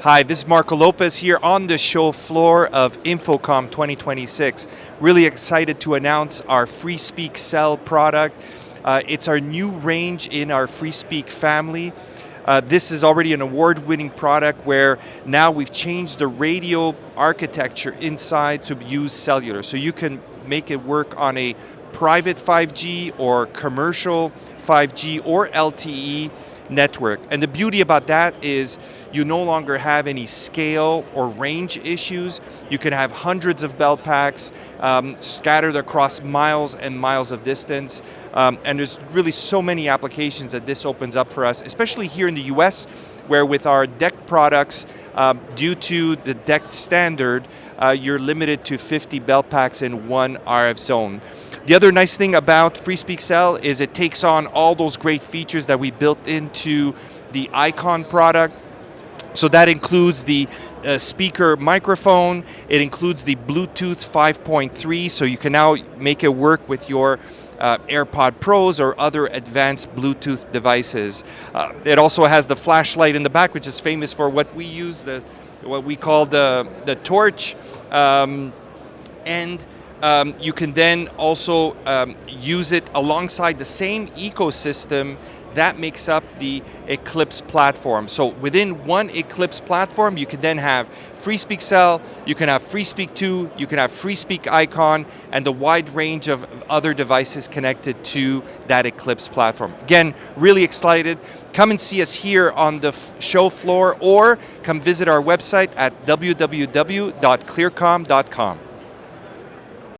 Hi, this is Marco Lopez here on the show floor of InfoComm 2026. Really excited to announce our FreeSpeak Cell product. It's our new range in our FreeSpeak family. This is already an award-winning product where now we've changed the radio architecture inside to use cellular. So you can make it work on a private 5G or commercial 5G or LTE network. And the beauty about that is you no longer have any scale or range issues. You can have hundreds of bell packs scattered across miles and miles of distance. And there's really so many applications that this opens up for us, especially here in the US, where with our DECT products, due to the DECT standard, you're limited to 50 bell packs in one RF zone. The other nice thing about FreeSpeak Cell is it takes on all those great features that we built into the Icon product. So that includes the speaker microphone, it includes the Bluetooth 5.3, so you can now make it work with your AirPod Pros or other advanced Bluetooth devices. It also has the flashlight in the back, which is famous for what we use, what we call the torch. You can then also use it alongside the same ecosystem that makes up the Eclipse platform. So within one Eclipse platform, you can then have FreeSpeak Cell, you can have FreeSpeak 2, you can have FreeSpeak Icon, and the wide range of other devices connected to that Eclipse platform. Again, really excited. Come and see us here on the show floor or come visit our website at www.clearcom.com.